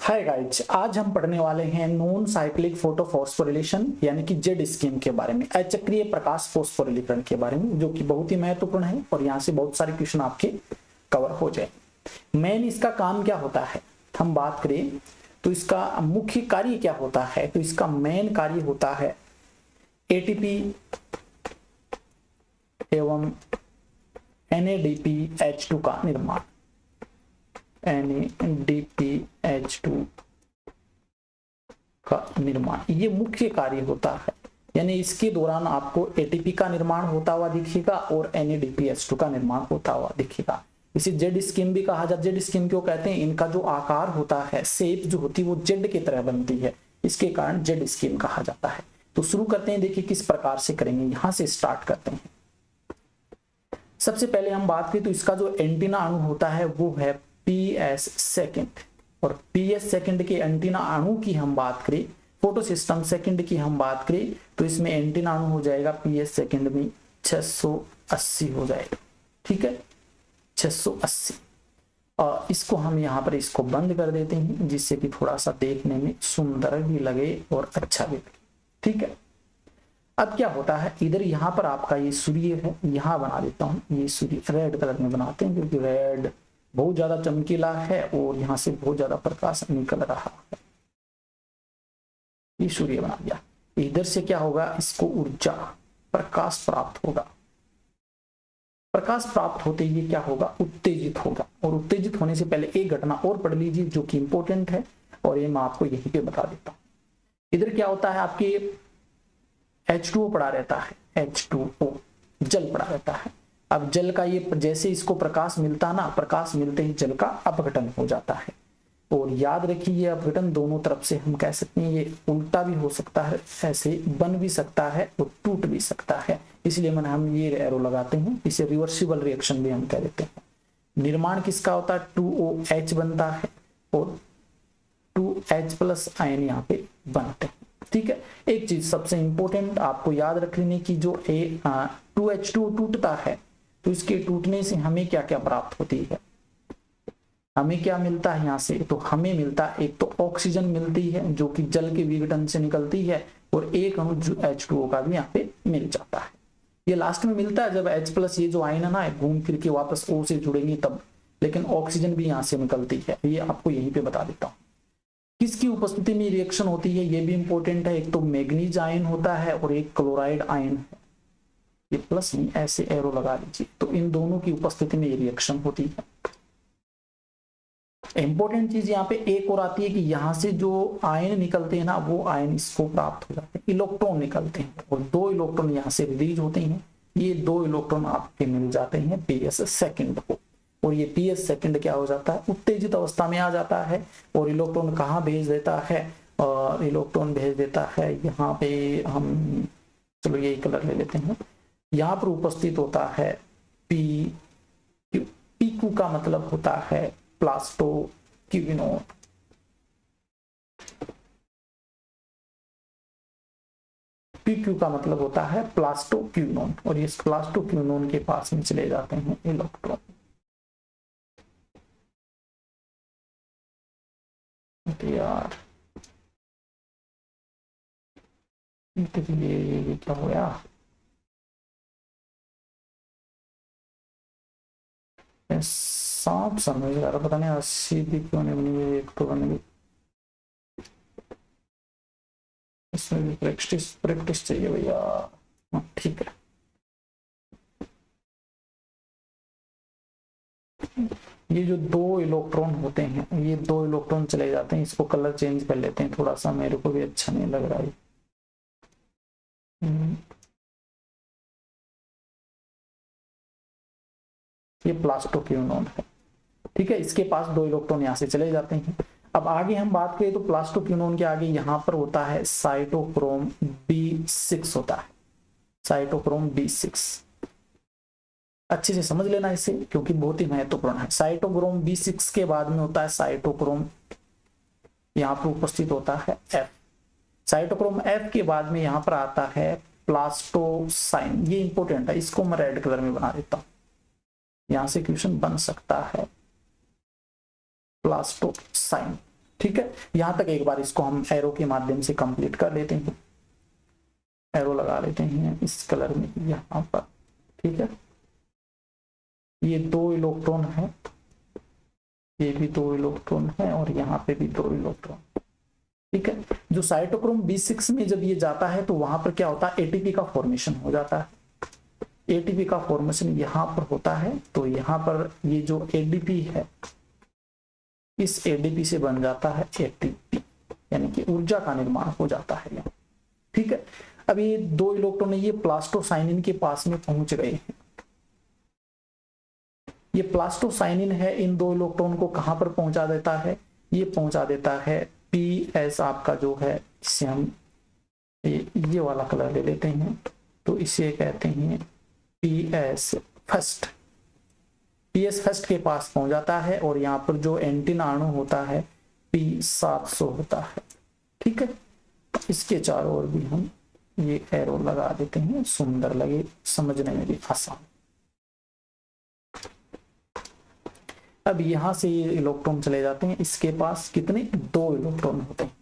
Hi guys, आज हम पढ़ने वाले हैं नॉन साइक्लिक फोटोफॉस्फोरिलेशन यानी कि जेड स्कीम के बारे में, अचक्रीय प्रकाश फोस्फोरिलीकरण के बारे में, जो कि बहुत ही महत्वपूर्ण है और यहाँ से बहुत सारे क्वेश्चन आपके कवर हो जाए। मेन इसका काम क्या होता है, हम बात करें तो इसका मुख्य कार्य क्या होता है, तो इसका मेन कार्य होता है एटीपी एवं NADPH2 का निर्माण। NADPH2 का निर्माण ये मुख्य कार्य होता है, यानी इसके दौरान आपको एटीपी का निर्माण होता हुआ दिखेगा और NADPH2 का निर्माण होता हुआ दिखेगा। इसे जेड स्कीम भी कहा जाता है। जेड स्कीम क्यों कहते हैं, इनका जो आकार होता है, शेप जो होती है वो जेड की तरह बनती है, इसके कारण जेड स्कीम कहा जाता है। तो शुरू करते हैं, देखिए किस प्रकार से करेंगे, यहां से स्टार्ट करते हैं। सबसे पहले हम बात करें तो इसका जो एंटीना अणु होता है वो है PS सेकंड, और PS सेकंड के एंटीना अणु की हम बात करें, फोटो सिस्टम सेकंड की हम बात करें तो इसमें एंटीना अणु हो जाएगा PS सेकंड में 680 हो जाएगा। ठीक है, 680। और इसको हम यहाँ पर इसको बंद कर देते हैं जिससे कि थोड़ा सा देखने में सुंदर भी लगे और अच्छा भी लगे। ठीक है, अब क्या होता है, इधर यहाँ पर आपका ये सूर्य है, यहाँ बना देता हूँ, ये सूर्य रेड कलर में बनाते हैं क्योंकि रेड बहुत ज्यादा चमकीला है और यहाँ से बहुत ज्यादा प्रकाश निकल रहा है। ये सूर्य बना दिया। इधर से क्या होगा, इसको ऊर्जा प्रकाश प्राप्त होगा। प्रकाश प्राप्त होते ही क्या होगा, उत्तेजित होगा, और उत्तेजित होने से पहले एक घटना और पढ़ लीजिए जो कि इंपॉर्टेंट है, और ये मैं आपको यहीं पे बता देता हूँ। इधर क्या होता है, आपके H2O पड़ा रहता है, H2O जल पड़ा रहता है। अब जल का ये जैसे इसको प्रकाश मिलता ना, प्रकाश मिलते ही जल का अपघटन हो जाता है। और याद रखिए ये अपघटन दोनों तरफ से हम कह सकते हैं, ये उल्टा भी हो सकता है, ऐसे बन भी सकता है और टूट भी सकता है, इसलिए मैंने हम ये एरो लगाते हैं, इसे रिवर्सिबल रिएक्शन भी हम कह देते हैं। निर्माण किसका होता है, 2OH बनता है और 2H प्लस आयन यहाँ पे बनते हैं। ठीक है, एक चीज सबसे इंपॉर्टेंट आपको याद रख लेने की, जो 2H2 टूटता है तो इसके टूटने से हमें क्या क्या प्राप्त होती है, हमें क्या मिलता है यहाँ से, तो हमें मिलता है एक तो ऑक्सीजन मिलती है जो कि जल के विघटन से निकलती है, और एक अणु H2O का भी यहाँ पे मिल जाता है। ये लास्ट में मिलता है जब H प्लस ये जो आयन है ना घूम फिर के वापस O से जुड़ेंगे तब, लेकिन ऑक्सीजन भी यहाँ से निकलती है, ये आपको यहीं पे बता देता हूँ। किसकी उपस्थिति में रिएक्शन होती है ये भी इंपॉर्टेंट है, एक तो मैग्नीज आयन होता है और एक क्लोराइड आयन है, ये प्लस नहीं ऐसे एरो लगा लीजिए, तो इन दोनों की उपस्थिति में ये रिएक्शन होती है। इंपॉर्टेंट चीज यहाँ पे एक और आती है कि यहाँ से जो आयन निकलते हैं ना, वो आयन इसको प्राप्त हो जाते हैं, इलेक्ट्रॉन निकलते हैं, और 2 इलेक्ट्रॉन यहाँ से रिलीज होते हैं, ये 2 इलेक्ट्रॉन आपके मिल जाते हैं PS सेकंड को, और ये PS सेकंड क्या हो जाता है, उत्तेजित अवस्था में आ जाता है, और इलेक्ट्रॉन कहाँ भेज देता है, और इलेक्ट्रॉन भेज देता है यहाँ पे, हम चलो यही कलर ले लेते हैं, यहाँ पर उपस्थित होता है PQ का मतलब होता है प्लास्टोक्विनोन, PQ का मतलब होता है प्लास्टोक्विनोन, और इस प्लास्टोक्विनोन के पास में चले जाते हैं इलेक्ट्रॉन। यार ये क्या हो गया, सांप समझ रहा, पता नहीं 80 भी क्यों नहीं बनी, एक तो बन गई, इसमें भी प्रैक्टिस चाहिए भैया। ठीक है, ये जो 2 इलेक्ट्रॉन होते हैं, ये 2 इलेक्ट्रॉन चले जाते हैं, इसको कलर चेंज कर लेते हैं थोड़ा सा, मेरे को भी अच्छा नहीं लग रहा है। ये प्लास्टोक्विनोन है। ठीक है, इसके पास 2 इलेक्ट्रॉन यहाँ से चले जाते हैं। अब आगे हम बात करें तो प्लास्टोक्विनोन के आगे यहाँ पर होता है साइटोक्रोम B6 होता है, साइटोक्रोम B6 अच्छे से समझ लेना इसे क्योंकि बहुत ही महत्वपूर्ण है। साइटोक्रोम B6 के बाद में होता है साइटोक्रोम, यहाँ पर उपस्थित होता है F। साइटोक्रोम F के बाद में यहाँ पर आता है प्लास्टोसाइन, ये इंपॉर्टेंट है, इसको मैं रेड कलर में बना देता हूँ, यहां से क्वेश्चन बन सकता है प्लास्टोसाइन। ठीक है, यहां तक एक बार इसको हम एरो के माध्यम से कंप्लीट कर लेते हैं। एरो लगा लेते हैं इस कलर में यहाँ पर, ठीक है। ये 2 इलेक्ट्रॉन है, ये भी 2 इलेक्ट्रॉन है और यहाँ पे भी 2 इलेक्ट्रॉन, ठीक है। जो साइटोक्रोम B6 में जब ये जाता है तो वहां पर क्या होता है, एटीपी का फॉर्मेशन हो जाता है। एटीपी का फॉर्मेशन यहाँ पर होता है, तो यहाँ पर ये जो एडीपी है, इस एडीपी से बन जाता है एटीपी, यानी कि ऊर्जा का निर्माण हो जाता है यहाँ, ठीक है। अब ये 2 इलेक्ट्रॉन ये प्लास्टोसाइनिन के पास में पहुंच गए हैं। ये प्लास्टोसाइनिन है, इन 2 इलेक्ट्रॉन को कहां पर पहुंचा देता है, ये पहुंचा देता है पीएस आपका जो है, इसे हम ये वाला कलर ले लेते हैं, तो इसे कहते हैं पीएस फर्स्ट। पीएस फर्स्ट के पास पहुंच जाता है और यहाँ पर जो एंटीन अणु होता है P700 होता है, ठीक है। इसके चारों ओर भी हम ये एरो लगा देते हैं, सुंदर लगे, समझने में भी आसान। अब यहां से ये इलेक्ट्रॉन चले जाते हैं, इसके पास कितने, 2 इलेक्ट्रॉन होते हैं।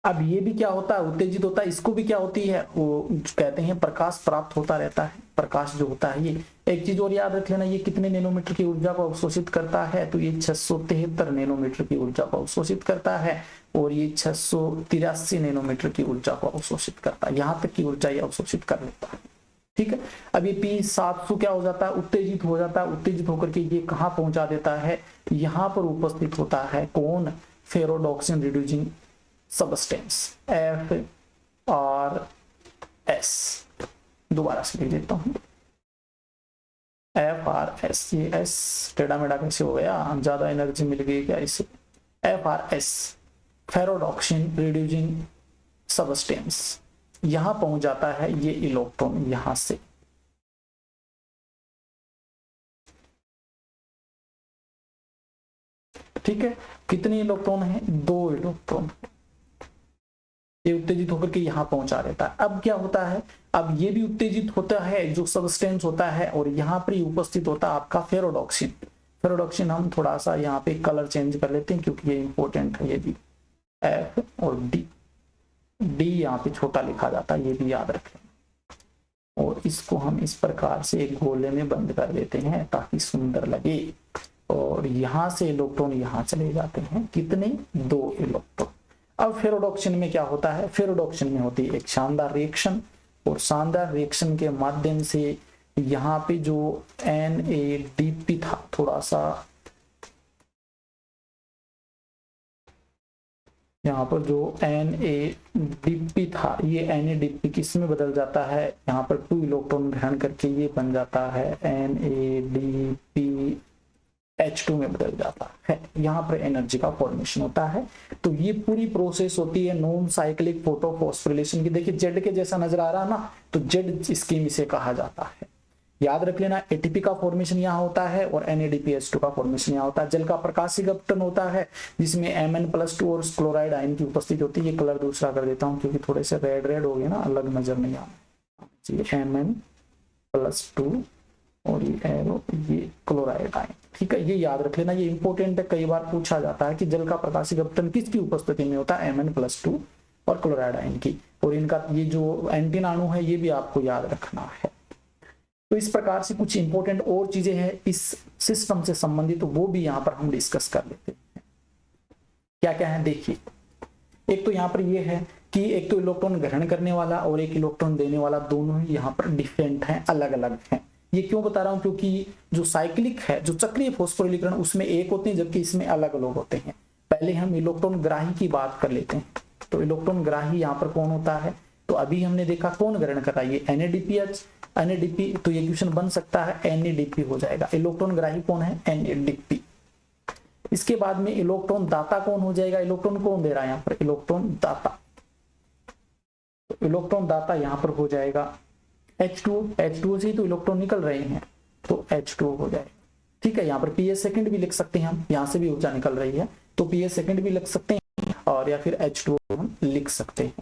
अब ये भी क्या होता है, उत्तेजित होता है, इसको भी क्या होती है, वो कहते हैं प्रकाश प्राप्त होता रहता है। प्रकाश जो होता है, ये एक चीज और याद रख लेना, ये कितने नैनोमीटर की ऊर्जा को अवशोषित करता है, तो ये 673 नैनोमीटर की ऊर्जा को अवशोषित करता है और ये 683 नैनोमीटर की ऊर्जा को अवशोषित करता है। यहां तक की ऊर्जा ये अवशोषित कर लेता है, ठीक है। अब ये P700 क्या हो जाता है, उत्तेजित हो जाता है। उत्तेजित होकर के ये कहां पहुंचा देता है, यहां पर उपस्थित होता है कौन, फेरोडॉक्सिन रिड्यूसिंग सब्सटेंस FRS। दोबारा से लिख देता हूं, FRS। ये S टेढ़ा मेढ़ा कैसे हो गया, ज्यादा एनर्जी मिल गई क्या इसे, FRS फेरोडॉक्सिन रिड्यूसिंग सब्सटेंस। यहां पहुंच जाता है ये इलेक्ट्रॉन, यहां से, ठीक है। कितने इलेक्ट्रॉन है, 2 इलेक्ट्रॉन। ये उत्तेजित होकर के यहां पहुंचा देता है। अब क्या होता है, अब ये भी उत्तेजित होता है, जो सब्सटेंस होता है, और यहां पर ही उपस्थित होता है आपका फेरोडॉक्सिन। फेरोडॉक्सिन हम थोड़ा सा यहाँ पे कलर चेंज कर लेते हैं क्योंकि ये इंपॉर्टेंट है। ये भी F और D यहाँ पे छोटा लिखा जाता है, ये भी याद रखें। और इसको हम इस प्रकार से एक गोले में बंद कर देते हैं ताकि सुंदर लगे। और यहां से इलेक्ट्रॉन यहां चले जाते हैं, कितने, 2 इलेक्ट्रॉन। अब फेरोडॉक्सिन में क्या होता है, फेरोडॉक्सिन में होती है एक शानदार रिएक्शन, और शानदार रिएक्शन के माध्यम से यहाँ पे जो NADP था, थोड़ा सा यहाँ पर जो NADP था, ये NADP किस में बदल जाता है, यहाँ पर 2 इलेक्ट्रॉन ग्रहण करके ये बन जाता है NADPH2 में बदल जाता है। यहाँ पर एनर्जी का फॉर्मेशन होता है। तो ये पूरी प्रोसेस होती है नॉन साइक्लिक फोटोफॉस्फोरिलेशन की। देखिए जेड के जैसा नजर आ रहा है ना, तो जेड स्कीम इसे कहा जाता है। याद रख लेना, एटीपी का फॉर्मेशन यहाँ होता है और NADPH2 का फॉर्मेशन यहाँ होता है। जल का प्रकाशीय अपटन होता है जिसमें Mn+2 और क्लोराइड आयन की उपस्थिति होती है। ये कलर दूसरा कर देता हूँ क्योंकि थोड़े से रेड हो गए ना, अलग नजर नहीं आना चाहिए। Mn+2 और ये एरो, ये क्लोराइड आयन, ठीक है। ये याद रख लेना, ये इंपॉर्टेंट है, कई बार पूछा जाता है कि जल का प्रकाशीय अपटन किसकी उपस्थिति में होता है, Mn+2 और क्लोराइड आयन की। और इनका ये जो एंटीन अणु है ये भी आपको याद रखना है। तो इस प्रकार से कुछ इंपॉर्टेंट और चीजें हैं इस सिस्टम से संबंधित, तो वो भी यहाँ पर हम डिस्कस कर लेते हैं। क्या क्या है देखिए, एक तो यहाँ पर ये है कि एक तो इलेक्ट्रॉन ग्रहण करने वाला और एक इलेक्ट्रॉन देने वाला, दोनों ही यहाँ पर डिफरेंट हैं, अलग अलग हैं। ये क्यों बता रहा हूं, क्योंकि जो साइक्लिक है, जो चक्रीय फॉस्फोरिलीकरण, उसमें एक होते हैं जबकि इसमें अलग अलग होते हैं। पहले हम इलेक्ट्रॉन ग्राही की बात कर लेते हैं। तो इलेक्ट्रॉन ग्राही यहाँ पर कौन होता है, तो अभी हमने देखा कौन ग्रहण कर रहा है, ये NADP। तो ये क्वेश्चन बन सकता है NADP हो जाएगा। इलेक्ट्रॉन ग्राही कौन है, NADP। इसके बाद में इलेक्ट्रॉन दाता कौन हो जाएगा, इलेक्ट्रॉन कौन दे रहा है यहाँ पर, इलेक्ट्रॉन दाता। तो इलेक्ट्रॉन दाता यहाँ पर हो जाएगा H2 से ही तो इलेक्ट्रॉन निकल रहे हैं, तो H2 हो जाएगा, ठीक है। यहाँ पर PS सेकंड भी लिख सकते हैं हम, यहाँ से भी ऊर्जा निकल रही है तो PS सेकंड भी लिख सकते हैं, और या फिर H2 हम लिख सकते हैं।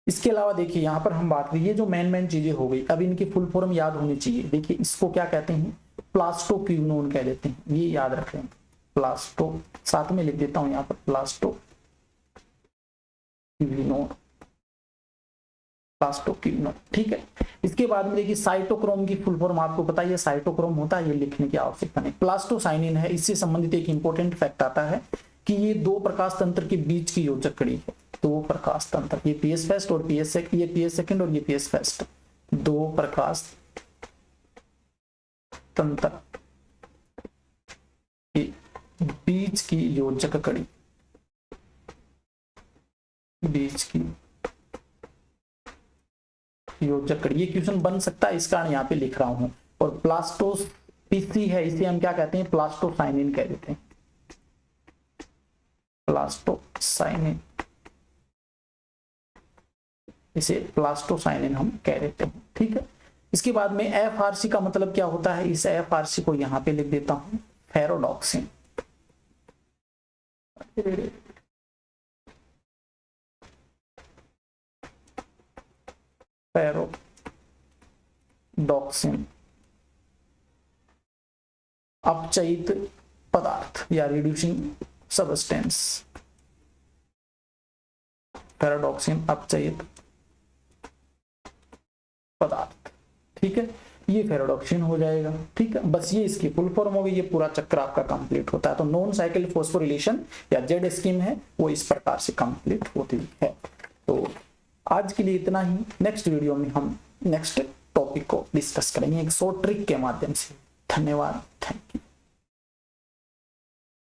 इसके अलावा देखिए यहाँ पर हम बात करें, ये जो मेन चीजें हो गई, अब इनकी फुल फॉर्म याद होनी चाहिए। देखिए इसको क्या कहते हैं, प्लास्टोक्विनोन कह देते हैं, ये याद रखें। प्लास्टो, साथ में लिख देता हूं यहाँ पर प्लास्टो क्विनोन, प्लास्टो क्विनोन। ठीक है, इसके बाद में देखिए साइटोक्रोम की फुल फॉर्म आपको पता है, साइटोक्रोम होता है, ये लिखने की आवश्यकता नहीं। प्लास्टोसाइनिन है, इससे संबंधित एक इंपॉर्टेंट फैक्ट आता है कि ये दो प्रकाश तंत्र के बीच की योजक कड़ी है। दो प्रकाश तंत्र, ये पीएस फर्स्ट और पीएस सेकंड, ये पीएस सेकंड और ये पीएस फर्स्ट, दो प्रकाश तंत्र के बीच की योजक कड़ी, बीच की योजक कड़ी, ये क्वेश्चन बन सकता है, इस कारण यहाँ पे लिख रहा हूं। और प्लास्टोपीसी है, इसे हम क्या कहते हैं, प्लास्टोसाइनिन कह देते हैं, प्लास्टोसाइनिन, इसे प्लास्टोसाइनिन हम कह देते हैं। ठीक है, इसके बाद में एफआरसी का मतलब क्या होता है, इस एफआरसी को यहां पे लिख देता हूं फेरोडॉक्सिन। फेरोडॉक्सिन अपचयित पदार्थ या रिड्यूसिंग सबस्टेंस, फेरोडॉक्सिन अपचयित पदार्थ। ठीक है, ये फेरोडॉक्सिन हो जाएगा। ठीक है, बस ये इसकी फुल फॉर्म होगी, ये पूरा चक्कर आपका कंप्लीट होता है। तो नॉन साइक्लिक फॉस्फोरिलेशन या जेड स्कीम है वो इस प्रकार से कंप्लीट होती है। तो आज के लिए इतना ही, नेक्स्ट वीडियो में हम नेक्स्ट टॉपिक को डिस्कस करेंगे एक शॉर्ट ट्रिक के माध्यम से। धन्यवाद, थैंक यू।